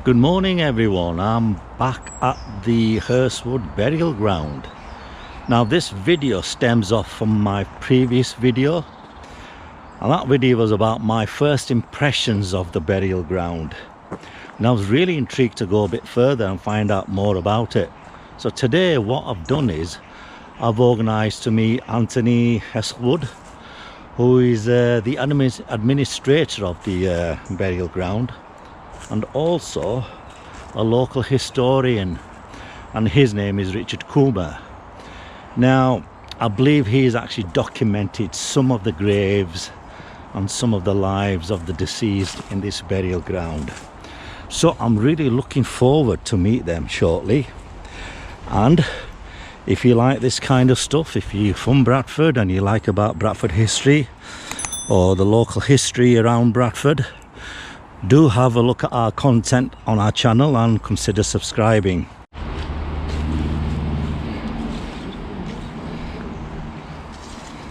Good morning everyone, I'm back at the Hirst Wood Burial Ground. Now this video stems off from my previous video, and that video was about my first impressions of the burial ground. And I was really intrigued to go a bit further and find out more about it. So today what I've done is I've organised to meet 𝗔𝗁𝗔𝗁𝗍 Wood, who is the administrator of the burial ground, and also a local historian, and his name is 𝗔Ｈ𝘁𝗵𝗵𝗿𝗱. Now I believe he's actually documented some of the graves and some of the lives of the deceased in this burial ground, so I'm really looking forward to meet them shortly. And if you like this kind of stuff, if you're from Bradford and you like about Bradford history or the local history around Bradford, do have a look at our content on our channel and consider subscribing.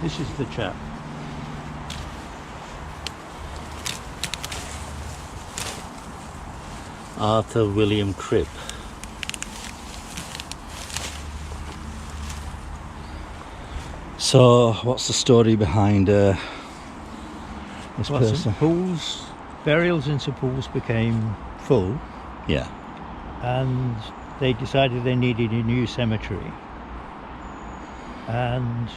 This is the chap. Arthur William Cribb. So what's the story behind this person? St Paul's, burials in St Paul's became full. Yeah. And they decided they needed a new cemetery. And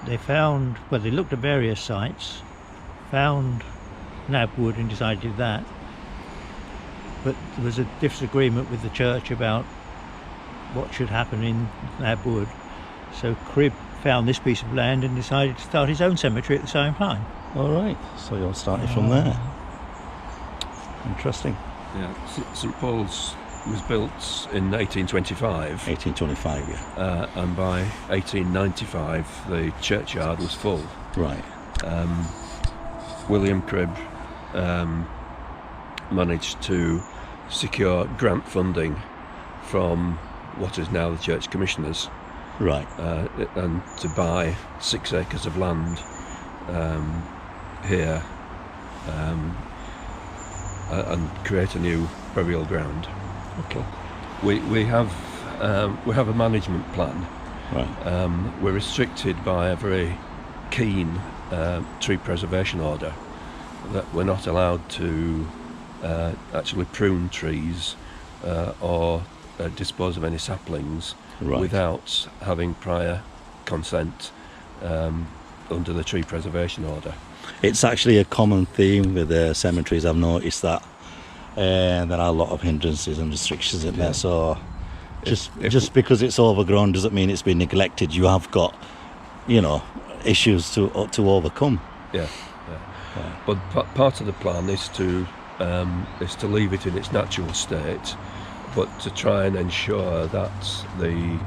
they found, well, they looked at various sites, found Gnab Wood and decided that. But there was a disagreement with the church about what should happen in Gnab Wood. So Cribb found this piece of land and decided to start his own cemetery at the same time. All right, so you're starting from there. Interesting. Yeah, St Paul's was built in 1825. 1825, yeah. And by 1895 the churchyard was full. Right. William Cribb managed to secure grant funding from what is now the Church Commissioners. Right. And to buy 6 acres of land here and create a new burial ground. Okay. We have a management plan. Right. We're restricted by a very keen tree preservation order that we're not allowed to actually prune trees or dispose of any saplings. Right. Without having prior consent under the tree preservation order. It's actually a common theme with the cemeteries. I've noticed that there are a lot of hindrances and restrictions in there. So just because it's overgrown doesn't mean it's been neglected. You have got, you know, issues to overcome. Yeah. But part of the plan is to leave it in its natural state, but to try and ensure that the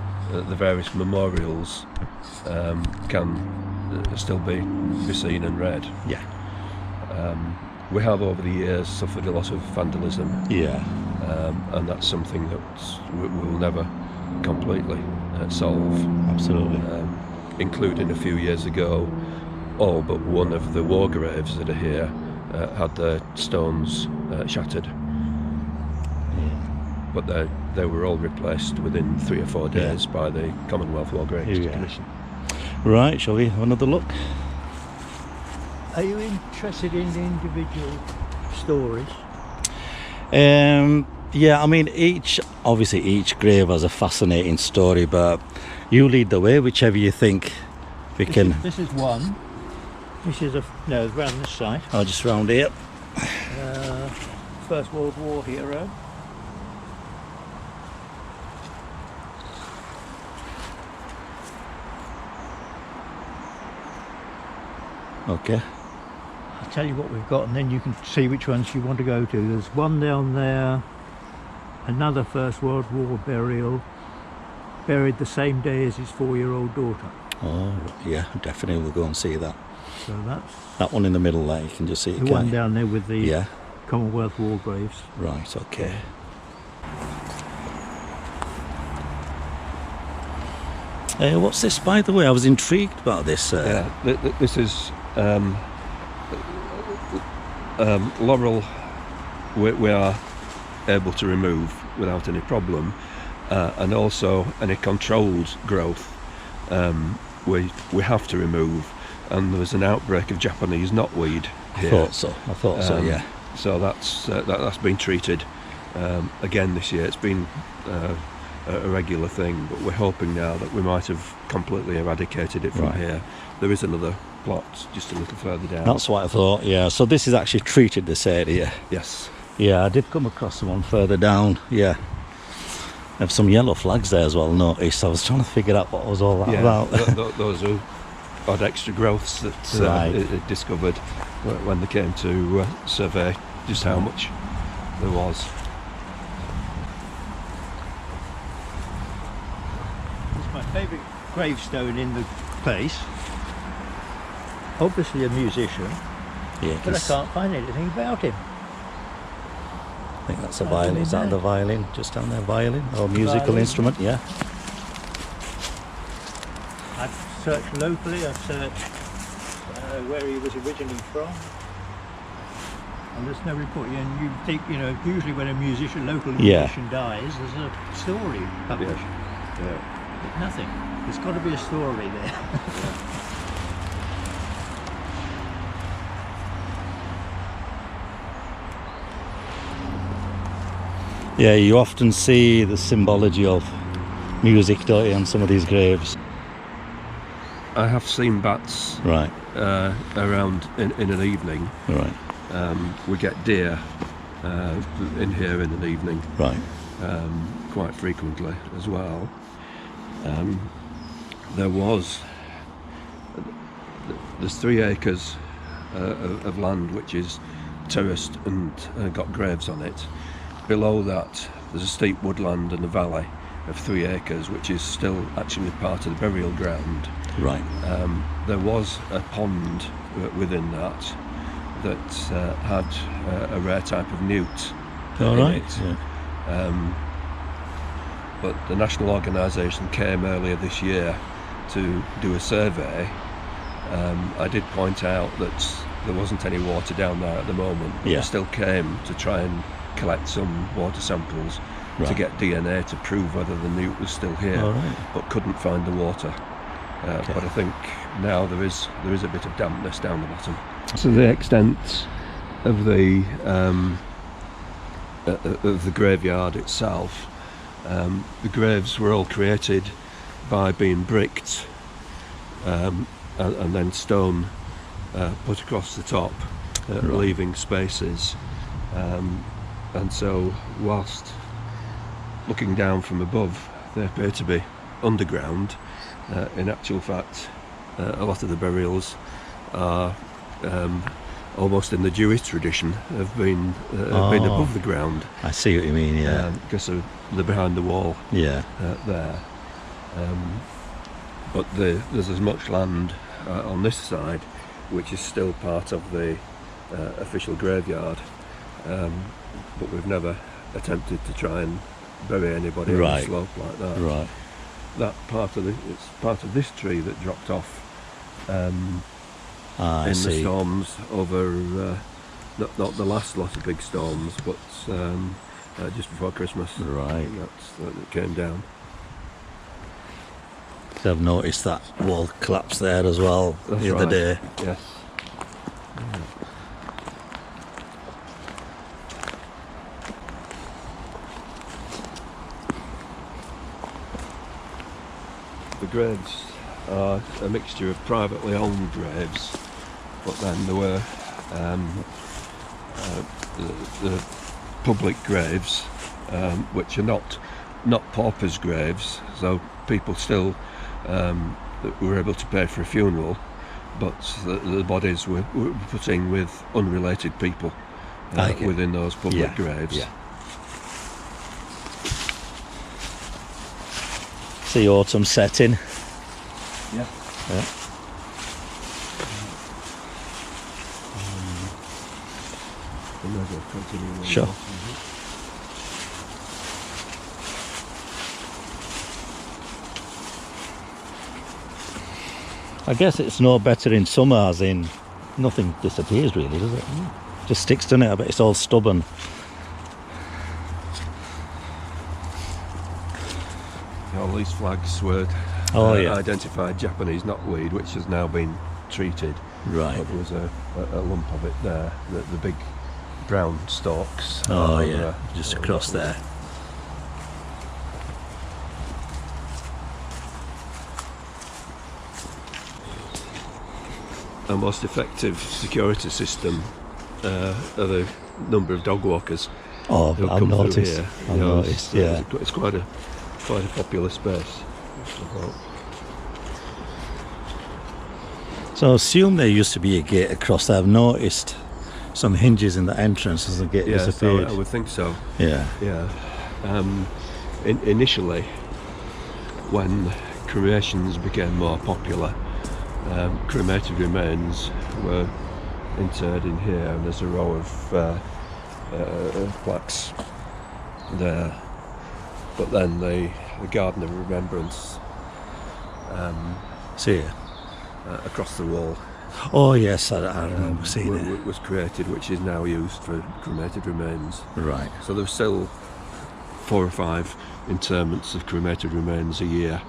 various memorials can still be seen and read. Yeah. We have over the years suffered a lot of vandalism. Yeah. And that's something that we will never completely solve. Absolutely. Including a few years ago, all but one of the war graves that are here had their stones shattered. But they were all replaced within 3 or 4 days by the Commonwealth War Graves Commission. Right, shall we have another look? Are you interested in the individual stories? Yeah, I mean each grave has a fascinating story, but you lead the way, whichever you think we can. This is one. This is around this side. Oh, just round here. First World War hero. Okay. I'll tell you what we've got and then you can see which ones you want to go to. There's one down there, another First World War burial, buried the same day as his 4-year-old daughter. Oh, yeah, definitely we'll go and see that. So that's... That one in the middle there, you can just see it. The one down there with the Commonwealth War graves. Right, okay. What's this, by the way? I was intrigued about this. Yeah, this is Laurel. We are able to remove without any problem, and also any controlled growth we have to remove. And there was an outbreak of Japanese knotweed here. I thought so, yeah. So that's been treated again this year. It's been a regular thing, but we're hoping now that we might have completely eradicated it from here. There is another plot just a little further down. That's what I thought, yeah. So this is actually treated, this area. Yes. Yeah, I did come across the one further down, yeah. They have some yellow flags there as well, noticed. I was trying to figure out what was all that about. Those are odd extra growths that it discovered when they came to survey just how much there was. It's my favourite gravestone in the place. Obviously a musician, Yeah, but I can't find anything about him. I think that's a violin. Is that the violin? Just down there, violin? Or musical instrument, yeah. I've searched locally, I've searched where he was originally from, and there's no report. And you think, usually when a local musician dies, there's a story published. Yeah. But nothing. There's got to be a story there. Yeah, you often see the symbology of music, don't you, on some of these graves. I have seen bats around in an evening. Right. We get deer in here in an evening. Right. Quite frequently as well. There's 3 acres of land which is terraced and got graves on it. Below that there's a steep woodland and a valley of 3 acres which is still actually part of the burial ground. Right. There was a pond within that had a rare type of newt in it. Yeah. But the national organisation came earlier this year to do a survey. I did point out that there wasn't any water down there at the moment, but they still came to try and collect some water samples to get DNA to prove whether the newt was still here, but couldn't find the water. But I think now there is a bit of dampness down the bottom. So the extent of the graveyard itself, the graves were all created by being bricked and then stone put across the top, leaving spaces. And so whilst looking down from above they appear to be underground, in actual fact a lot of the burials are almost in the Jewish tradition have been above the ground. I see what you mean, yeah. Because they're behind the wall there. But there's as much land on this side which is still part of the official graveyard, but we've never attempted to try and bury anybody on the slope like that. Right. That it's part of this tree that dropped off in the storms over not the last lot of big storms, but just before Christmas. Right. That came down. So I've noticed that wall collapse there as well the other day. Yes. The graves are a mixture of privately owned graves, but then there were the public graves, which are not paupers' graves, so people still were able to pay for a funeral, but the bodies were putting with unrelated people within those public graves. Yeah. See autumn setting. Yeah. Sure. I guess it's no better in summer, as in nothing disappears really, does it? Just sticks, doesn't it? I bet it's all stubborn. All these flags were identified Japanese knotweed, which has now been treated. Right. But there was a lump of it there, the big brown stalks. Oh yeah, just across there. Our most effective security system are the number of dog walkers. Oh, who I've come through noticed. here. I've noticed. Yeah. It's quite a popular space. So I assume there used to be a gate across there. I've noticed some hinges in the entrance as the gate disappeared. I would think so. Yeah. Yeah. Initially, when cremations became more popular, cremated remains were interred in here, and there's a row of plaques there. But then the Garden of Remembrance See here. across the wall Oh yes, I remember seeing it. was created, which is now used for cremated remains. Right. So there's still 4 or 5 interments of cremated remains a year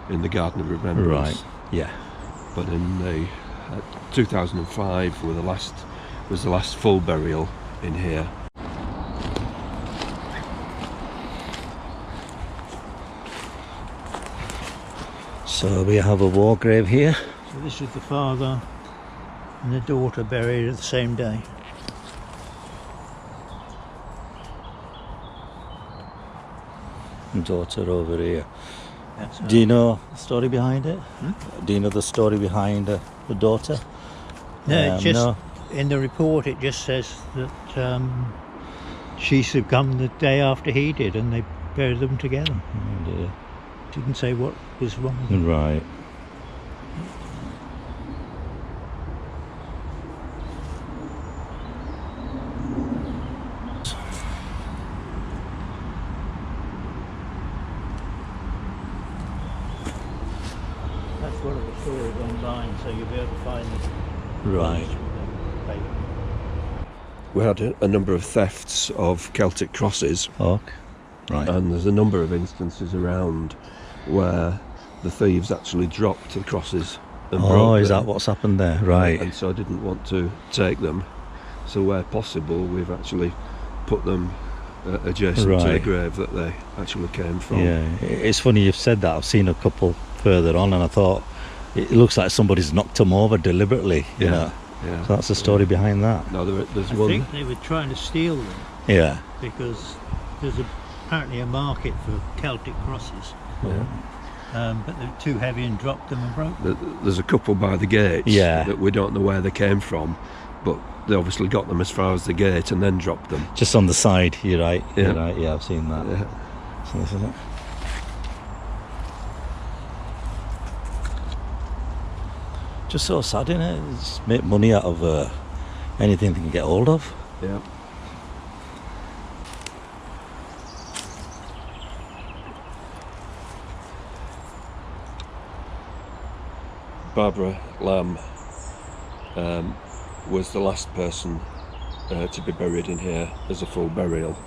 in the Garden of Remembrance. Right. Yeah. But in the 2005 was the last full burial in here. So we have a war grave here. So this is the father and the daughter buried at the same day. Daughter over here. That's Do you know the story behind it? Do you know the story behind the daughter? No, no. in the report it just says that she succumbed the day after he did, and they buried them together. Oh dear. Didn't say what was wrong. Right. That's one of the stories online, so you'll be able to find it. Right. We had a number of thefts of Celtic crosses, Okay. Right. and there's a number of instances around where the thieves actually dropped the crosses and broke Oh, is them. that what's happened there? Right. And so I didn't want to take them, so where possible we've actually put them adjacent to the Right. grave that they actually came from. Yeah, it's funny you've said that. I've seen a couple further on, and I thought it looks like somebody's knocked them over deliberately. You know, Yeah. so that's the story behind that. No, there's I one. think they were trying to steal them Yeah. because there's apparently a market for Celtic crosses, Yeah. but they're too heavy and dropped them and broke them. There's a couple by the gates Yeah. that we don't know where they came from, but they obviously got them as far as the gate and then dropped them. Just on the side. You're right. Yeah. You're right. Yeah, I've seen that. Yeah. So this is it. Just so sad, innit? Just make money out of anything they can get hold of. Yeah. Barbara Lamb was the last person to be buried in here as a full burial.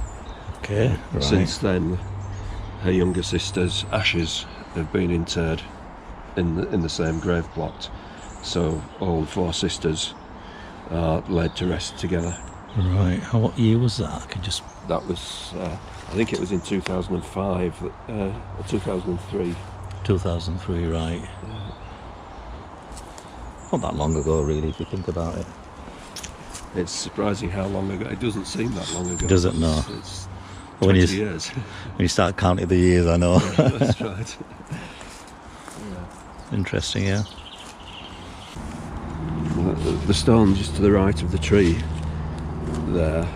Okay. Right. Since then, her younger sister's ashes have been interred in the same grave plot. So all 4 sisters are laid to rest together. Right. What year was that? I could just. That was, I think it was in 2005, or 2003. 2003. Right. Not that long ago, really, if you think about it. It's surprising how long ago. It doesn't seem that long ago. Does it? No. It's When 20 you- years. When you start counting the years, I know. That's right. Interesting, yeah. The stone just to the right of the tree there,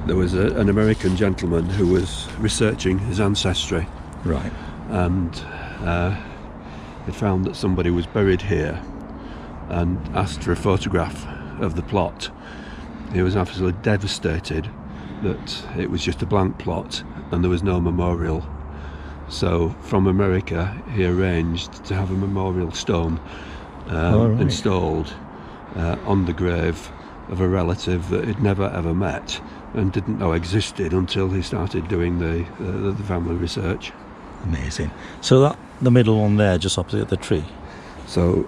there was an American gentleman who was researching his ancestry, Right. and he found that somebody was buried here and asked for a photograph of the plot. He was absolutely devastated that it was just a blank plot and there was no memorial. So from America he arranged to have a memorial stone Right. installed on the grave of a relative that he'd never ever met and didn't know existed until he started doing the family research. Amazing. So that the middle one there, just opposite the tree. So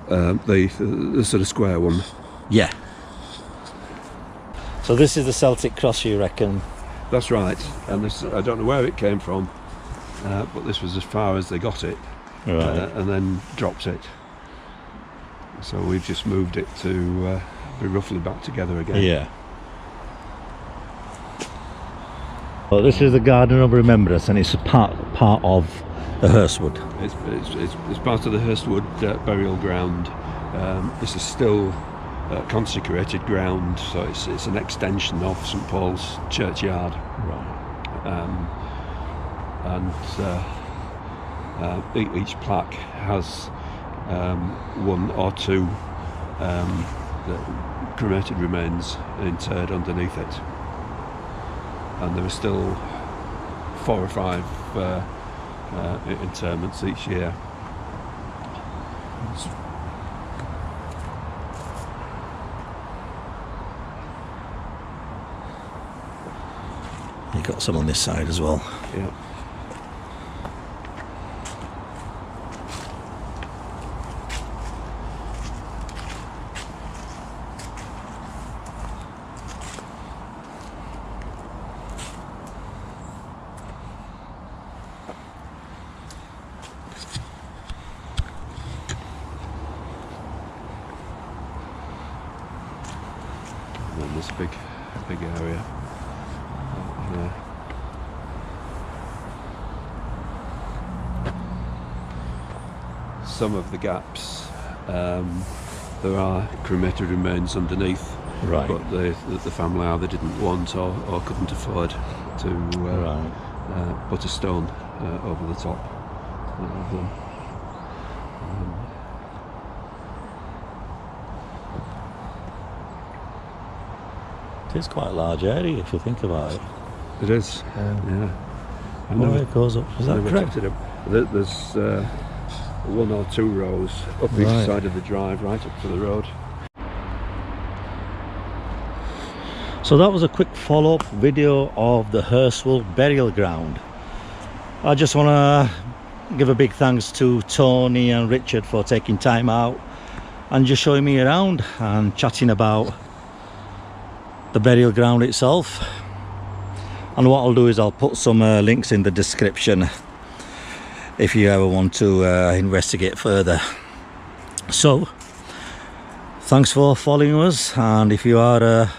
the sort of square one. Yeah. So this is the Celtic cross, you reckon? That's right. And this, I don't know where it came from, but this was as far as they got it, Right. and then dropped it. So we've just moved it to be roughly back together again. Yeah. Well, this is the Garden of Remembrance, and it's a part of the Hirst Wood. It's part of the Hirst Wood burial ground. This is still consecrated ground, so it's an extension of St Paul's churchyard. Right. And each plaque has one or two cremated remains interred underneath it, and there are still 4 or 5 interments each year. You got some on this side as well. Yeah. And then there's a big area. Yeah. Some of the gaps, there are cremated remains underneath, Right. but the family either didn't want or couldn't afford to Right. put a stone over the top of them. It is quite a large area if you think about it. It is, yeah. I Oh, never- it goes up. Is that never correct? checked it up. There's 1 or 2 rows up each Right. side of the drive, right up to the road. So that was a quick follow-up video of the Hirst Wood Burial Ground. I just want to give a big thanks to Tony and Richard for taking time out and just showing me around and chatting about the burial ground itself. And what I'll do is I'll put some links in the description if you ever want to investigate further. So thanks for following us, and if you are a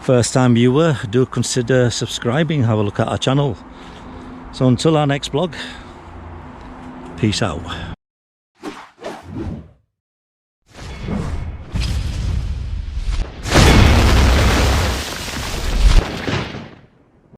first time viewer, do consider subscribing, have a look at our channel. So until our next vlog, peace out.